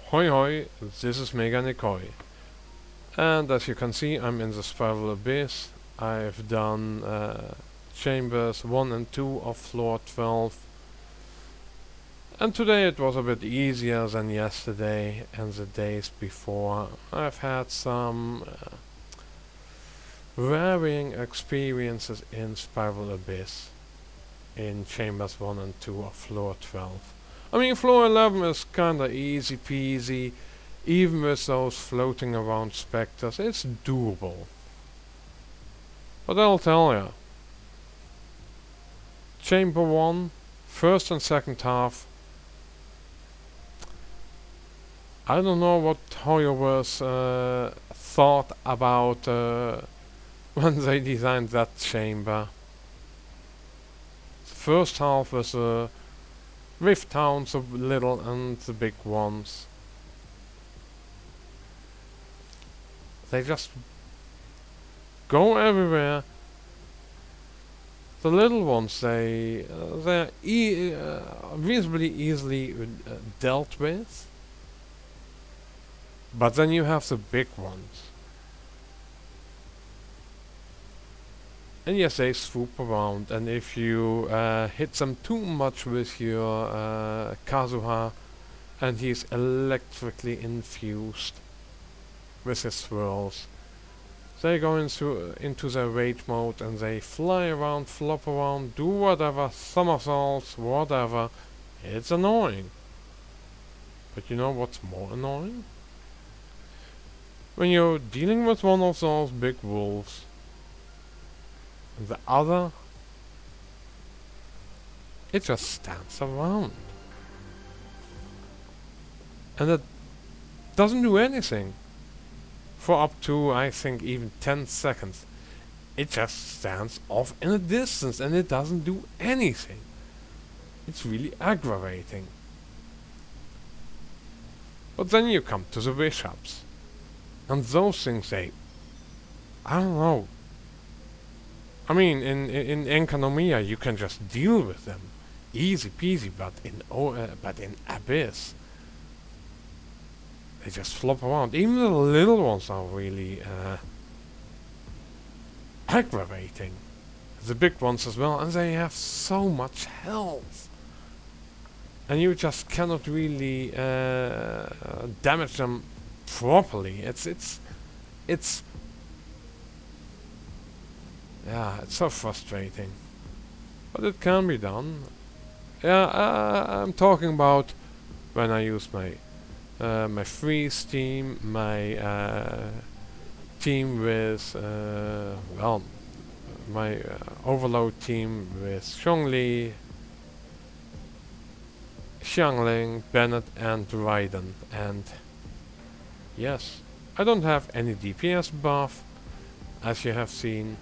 Hoi hoi, this is Mega Nikoi. And as you can see, I'm in the Spiral Abyss. I've done chambers 1 and 2 of floor 12. And today it was a bit easier than yesterday and the days before. I've had some varying experiences in Spiral Abyss in chambers 1 and 2 of floor 12. I mean, floor 11 is kinda easy peasy. Even with those floating around specters, it's doable. But I'll tell ya, Chamber 1, first and second half, I don't know what HoYoverse thought about when they designed that chamber. The first half was rift towns, the little and the big ones. They just go everywhere. The little ones, they're reasonably easily dealt with. But then you have the big ones. And yes, they swoop around, and if you hit them too much with your Kazuha, and he's electrically infused with his swirls, they go into their rage mode and they fly around, flop around, do whatever, somersaults, whatever. It's annoying. But you know what's more annoying? When you're dealing with one of those big wolves, and the other, it just stands around. And it doesn't do anything. For up to, I think, even 10 seconds. It just stands off in a distance and it doesn't do anything. It's really aggravating. But then you come to the Vishaps. And those things, I don't know. I mean, in Enkanomiya you can just deal with them. Easy peasy, but in Abyss, they just flop around. Even the little ones are really aggravating. The big ones as well, and they have so much health. And you just cannot really damage them properly. It's so frustrating. But it can be done. I'm talking about when I use my freeze team, my team with, my overload team with Zhongli, Xiangling, Bennett and Raiden. And yes, I don't have any DPS buff, as you have seen.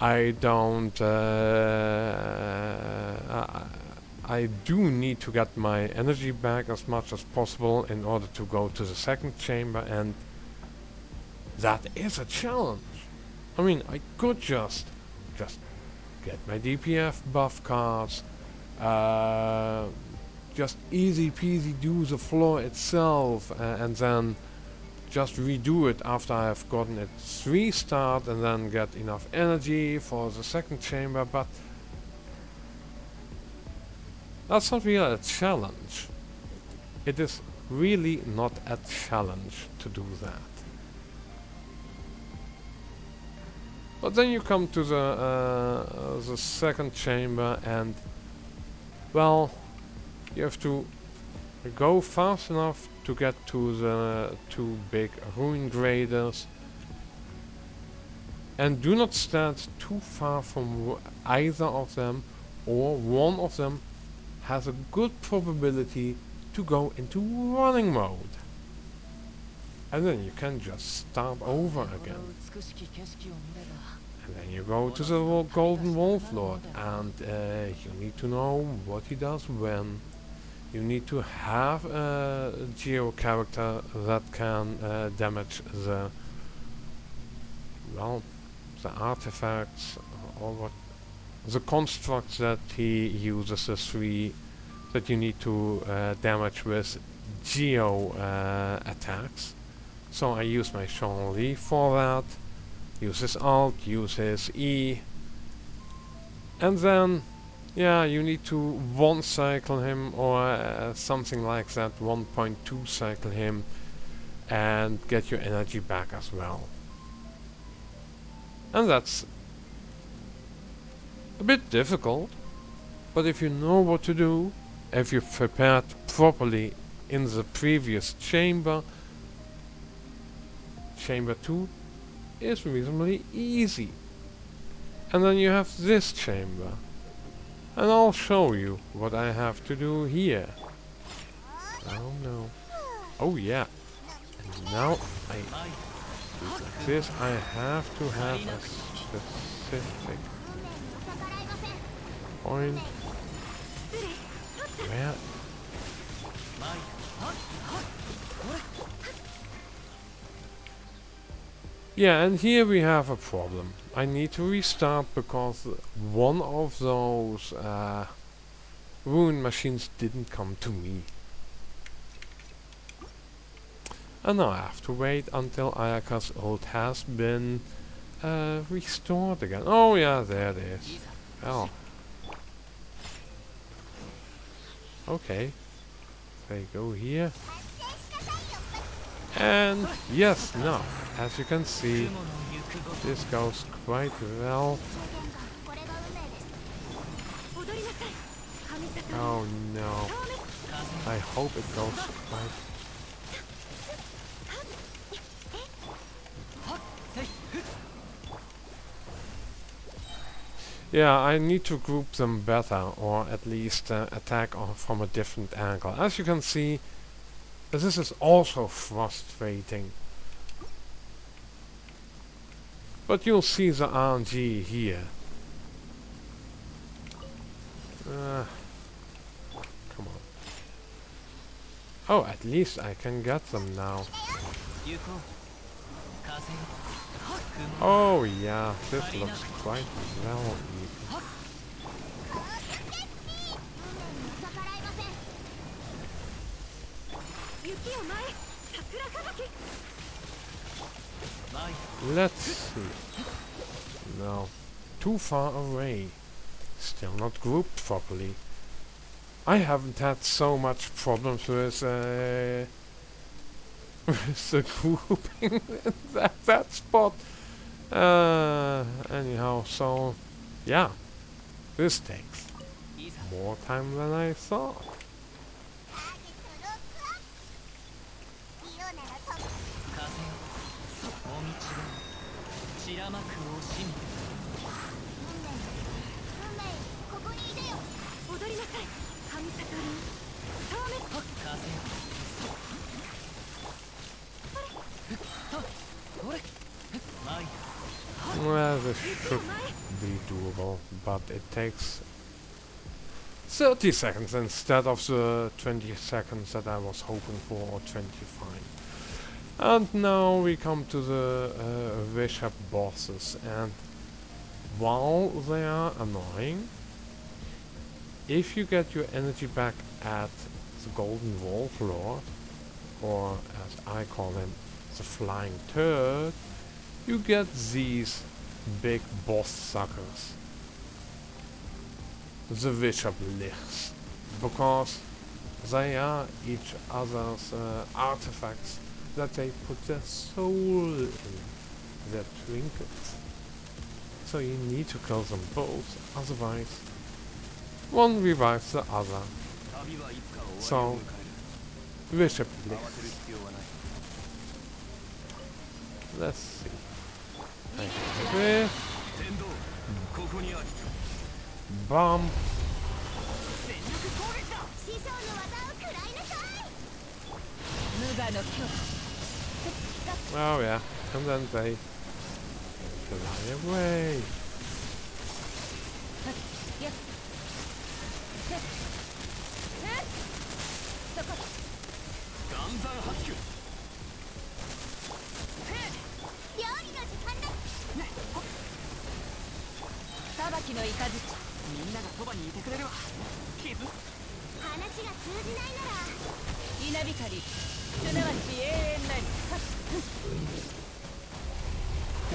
I don't, I do need to get my energy back as much as possible in order to go to the second chamber, and that is a challenge. I mean, I could just get my DPF buff cards, just easy peasy do the floor itself, and then just redo it after I've gotten it 3-starred and then get enough energy for the second chamber, but that's not really a challenge. It is really not a challenge to do that. But then you come to the second chamber, and well, you have to go fast enough to get to the two big ruin graders, and do not stand too far from either of them, or one of them has a good probability to go into running mode. And then you can just start over again. And then you go to the Golden Wolf Lord, and you need to know what he does when. You need to have a geo character that can damage the artifacts, or what, the constructs that he uses, the 3 that you need to damage with geo attacks. So I use my Chun-Li for that. Use his alt, use his E. And then, yeah, you need to 1 cycle him or something like that, 1.2 cycle him and get your energy back as well. And that's a bit difficult, but if you know what to do, if you've prepared properly in the previous chamber, chamber 2 is reasonably easy. And then you have this chamber. And I'll show you what I have to do here. Oh no. Oh yeah. And now I do like this. I have to have a specific point where yeah, and here we have a problem. I need to restart because one of those ruined machines didn't come to me. And now I have to wait until Ayaka's ult has been restored again. Oh yeah, there it is. Oh. Okay. They go here. And yes, now, as you can see, this goes quite well. Oh no. I hope it goes quite. Yeah, I need to group them better, or at least attack from a different angle. As you can see, this is also frustrating. But you'll see the RNG here. Come on. Oh, at least I can get them now. Oh yeah, this looks quite well even. Let's see. No. Too far away. Still not grouped properly. I haven't had so much problems with with the grouping in that spot. Anyhow, so yeah. This takes more time than I thought. Well, this should be doable, but it takes 30 seconds instead of the 20 seconds that I was hoping for, or 25. And now we come to the Vishap bosses, and while they are annoying, if you get your energy back at the Golden Wolf Lord, or as I call him, the Flying Turd, you get these big boss suckers, the Vishap Lichs, because they are each other's artifacts that they put their soul in, their trinkets. So you need to kill them both, otherwise one revives the other. So, Vishap Lichs. Let's see. This. Bomb. Oh yeah, and then they fly away.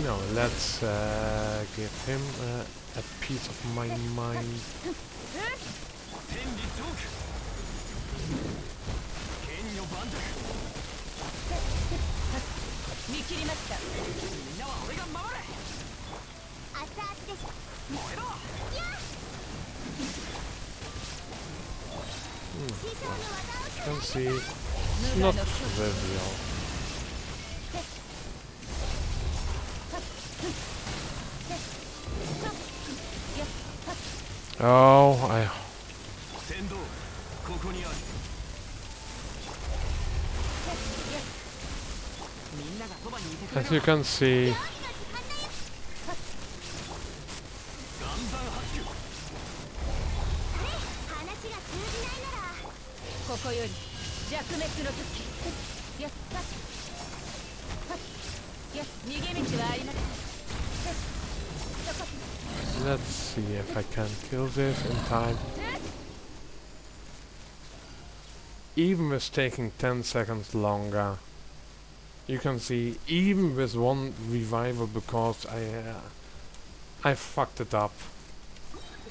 No, let's give him a piece of my mind. You can see it's not trivial. Oh, as you can see, let's see if I can kill this in time. Even with taking 10 seconds longer, you can see, even with one revival, because I fucked it up.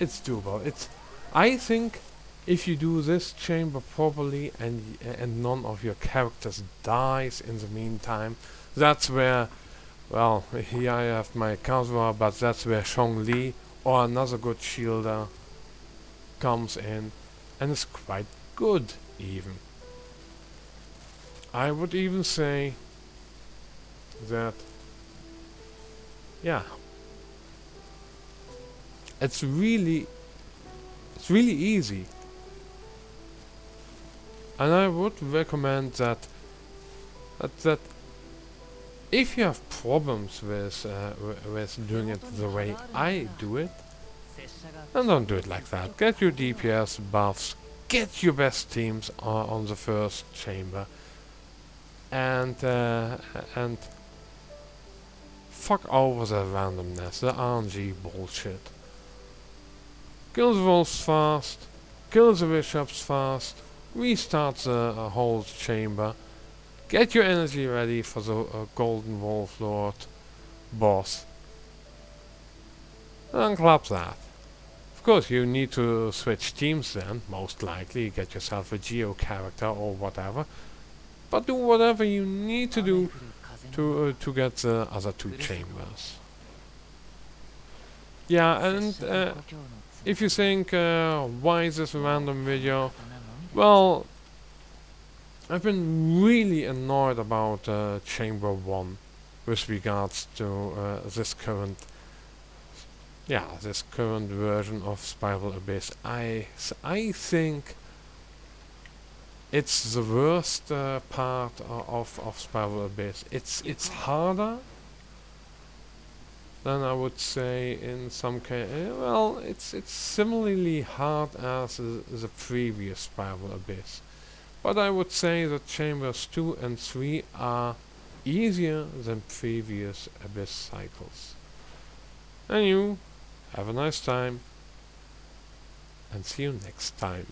It's doable. I think if you do this chamber properly and none of your characters dies in the meantime, that's where, well, here I have my Kazuha, but that's where Zhongli or another good shielder comes in and is quite good even. I would even say that, yeah, it's really easy, and I would recommend that if you have problems with doing it the way I do it, then don't do it like that. Get your DPS buffs, get your best teams on the first chamber, and fuck over the randomness, the RNG bullshit. Kill the wolves fast, kill the bishops fast, restart the whole chamber, get your energy ready for the Golden Wolf Lord boss, and clap that. Of course, you need to switch teams then, most likely, get yourself a Geo character or whatever, but do whatever you need to do to get the other two chambers. Yeah, and if you think, why is this a random video? Well, I've been really annoyed about Chamber 1 with regards to this current version of Spiral Abyss. I think it's the worst part of Spiral Abyss. It's harder than I would say in some cases. Well, it's similarly hard as the previous Spiral Abyss. But I would say that Chambers 2 and 3 are easier than previous Abyss cycles. And you, have a nice time, and see you next time.